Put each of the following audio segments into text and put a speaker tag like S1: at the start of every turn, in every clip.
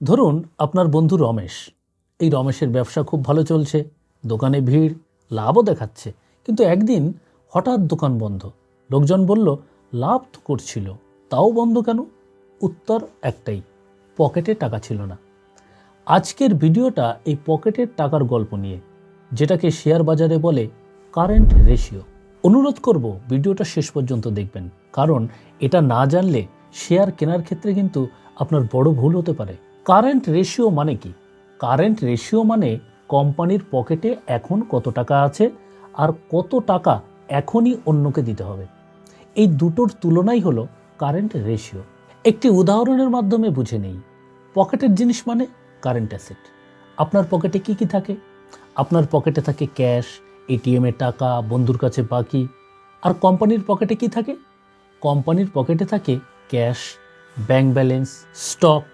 S1: ধরুন আপনার বন্ধু রমেশ, এই রমেশের ব্যবসা খুব ভালো চলছে, দোকানে ভিড়, লাভও দেখাচ্ছে, কিন্তু একদিন হঠাৎ দোকান বন্ধ। লোকজন বলল লাভ তো করছিল, তাও বন্ধ কেন? উত্তর একটাই, পকেটে টাকা ছিল না। আজকের ভিডিওটা এই পকেটের টাকার গল্প নিয়ে, যেটাকে শেয়ার বাজারে বলে কারেন্ট রেশিও। অনুরোধ করব ভিডিওটা শেষ পর্যন্ত দেখবেন, কারণ এটা না জানলে শেয়ার কেনার ক্ষেত্রে কিন্তু আপনার বড় ভুল হতে পারে। কারেন্ট রেশিও মানে কি? কারেন্ট রেশিও মানে কোম্পানির পকেটে এখন কত টাকা আছে আর কত টাকা এখনই অন্যকে দিতে হবে। এই দুটোর তুলনাই হলো কারেন্ট রেশিও। একটি উদাহরণের মাধ্যমে বুঝে নেই। পকেটের জিনিস মানে কারেন্ট অ্যাসেট। আপনার পকেটে কি কি থাকে? আপনার পকেটে থাকে ক্যাশ, এটিএমে টাকা, বন্ধুর কাছে বাকি। আর কোম্পানির পকেটে কি থাকে? কোম্পানির পকেটে থাকে ক্যাশ, ব্যাংক ব্যালেন্স, স্টক,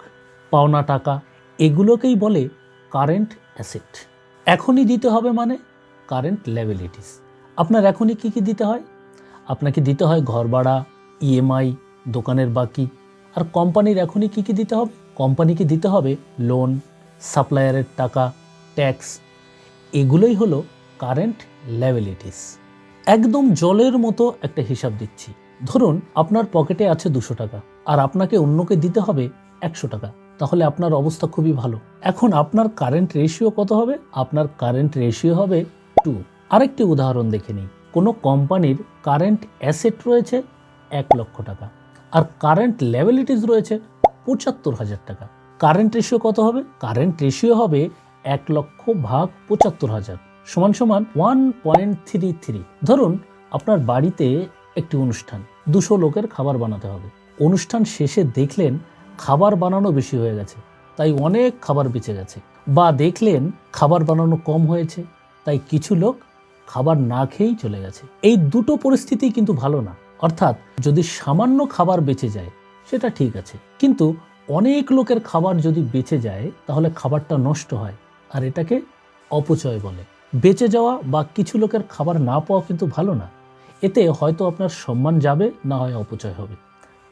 S1: পাওনা টাকা। এগুলোকেই বলে কারেন্ট অ্যাসেট। এখনই দিতে হবে মানে কারেন্ট লায়াবিলিটিস। আপনার এখনই কি কি দিতে হয়? আপনাকে দিতে হয় ঘর ভাড়া, ইএমআই, দোকানের বাকি। আর কোম্পানির এখনই কি কি দিতে হবে? কোম্পানিকে দিতে হবে লোন, সাপ্লায়ারের টাকা, ট্যাক্স। এগুলোই হলো কারেন্ট লায়াবিলিটিস। একদম জলের মতো একটা হিসাব দিচ্ছি। ধরুন আপনার পকেটে আছে 200 টাকা আর আপনাকে অন্যকে দিতে হবে 100 টাকা, তাহলে আপনার অবস্থা খুবই ভালো। এখন আপনার কারেন্ট রেশিও কত হবে? আপনার কারেন্ট রেশিও হবে 2। আরেকটি উদাহরণ দেখে নিই। কোনো কোম্পানির কারেন্ট অ্যাসেট রয়েছে 1 লক্ষ টাকা আর কারেন্ট লায়াবিলিটিস রয়েছে 75,000 টাকা। কারেন্ট রেশিও কত হবে? কারেন্ট রেশিও হবে 1 লক্ষ ভাগ 75,000 সমান সমান 1.33। ধরুন আপনার বাড়িতে একটি অনুষ্ঠান, 200 লোকের খাবার বানাতে হবে। অনুষ্ঠান শেষে দেখলেন খাবার বানানো বেশি হয়ে গেছে, তাই অনেক খাবার বেঁচে গেছে। বা দেখলেন খাবার বানানো কম হয়েছে, তাই কিছু লোক খাবার না খেয়েই চলে গেছে। এই দুটো পরিস্থিতি কিন্তু ভালো না। অর্থাৎ যদি সামান্য খাবার বেঁচে যায় সেটা ঠিক আছে, কিন্তু অনেক লোকের খাবার যদি বেঁচে যায় তাহলে খাবারটা নষ্ট হয়, আর এটাকে অপচয় বলে। বেঁচে যাওয়া বা কিছু লোকের খাবার না পাওয়া কিন্তু ভালো না। এতে হয়তো আপনার সম্মান যাবে, না হয় অপচয় হবে।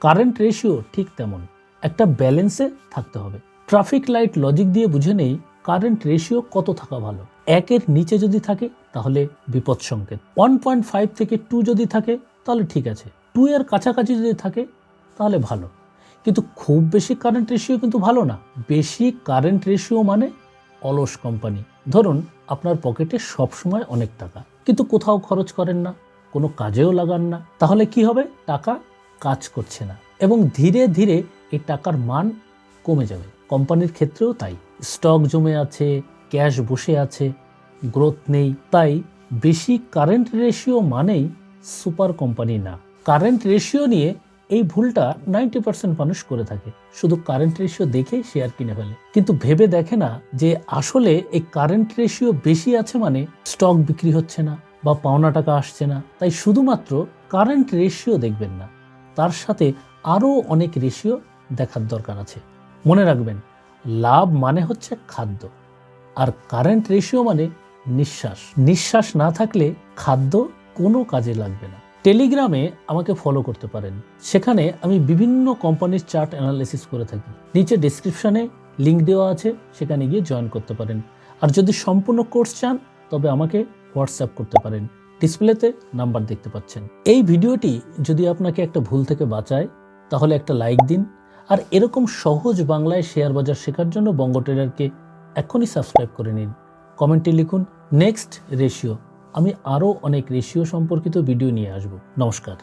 S1: কারেন্ট রেশিও ঠিক তেমন, একটা ব্যালেন্সে থাকতে হবে। ট্রাফিক লাইট লজিক দিয়ে বুঝে নেই কারেন্ট রেশিও কত থাকা ভালো। 1-এর নিচে যদি থাকে তাহলে বিপদ সংকেত। 1.5 থেকে 2 যদি থাকে তাহলে ঠিক আছে। 2 এর কাছাকাছি যদি থাকে তাহলে ভালো, কিন্তু খুব বেশি কারেন্ট রেশিও কিন্তু ভালো না। বেশি কারেন্ট রেশিও মানে অলস কোম্পানি। ধরুন আপনার পকেটে সবসময় অনেক টাকা, কিন্তু কোথাও খরচ করেন না, কোনো কাজেও লাগান না, তাহলে কি হবে? টাকা কাজ করছে না এবং ধীরে ধীরে এই টাকার মান কমে যাবে। কোম্পানির ক্ষেত্রেও তাই। স্টক জমে আছে, ক্যাশ বসে আছে, গ্রোথ নেই। তাই বেশি কারেন্ট রেশিও মানেই সুপার কোম্পানি না। কারেন্ট রেশিও নিয়ে এই ভুলটা 90% মানুষ করে থাকে। শুধু কারেন্ট রেশিও দেখে শেয়ার কিনে ফেলে, কিন্তু ভেবে দেখে না যে আসলে এই কারেন্ট রেশিও বেশি আছে মানে স্টক বিক্রি হচ্ছে না বা পাওনা টাকা আসছে না। তাই শুধুমাত্র কারেন্ট রেশিও দেখবেন না, তার সাথে আরও অনেক রেশিও দেখার দরকার আছে। মনে রাখবেন, লাভ মানে হচ্ছে খাদ্য, আর কারেন্ট রেশিও মানে নিঃশ্বাস। নিঃশ্বাস না থাকলে খাদ্য কোনো কাজে লাগবে না। টেলিগ্রামে আমাকে ফলো করতে পারেন, সেখানে আমি বিভিন্ন কোম্পানির চার্ট অ্যানালাইসিস করে থাকি। নিচে ডেসক্রিপশনে লিঙ্ক দেওয়া আছে, সেখানে গিয়ে জয়েন করতে পারেন। আর যদি সম্পূর্ণ কোর্স চান তবে আমাকে হোয়াটসঅ্যাপ করতে পারেন। ডিসপ্লেতে নাম্বার দেখতে পাচ্ছেন। এই ভিডিওটি যদি আপনাকে একটা ভুল থেকে বাঁচায় তাহলে একটা লাইক দিন, আর এরকম সহজ বাংলায় শেয়ার বাজার শেখার জন্য বঙ্গ ট্রেডারকে এখনই সাবস্ক্রাইব করে নিন। কমেন্টে লিখুন নেক্সট রেশিও। আমি আরও অনেক রেশিও সম্পর্কিত ভিডিও নিয়ে আসব। নমস্কার।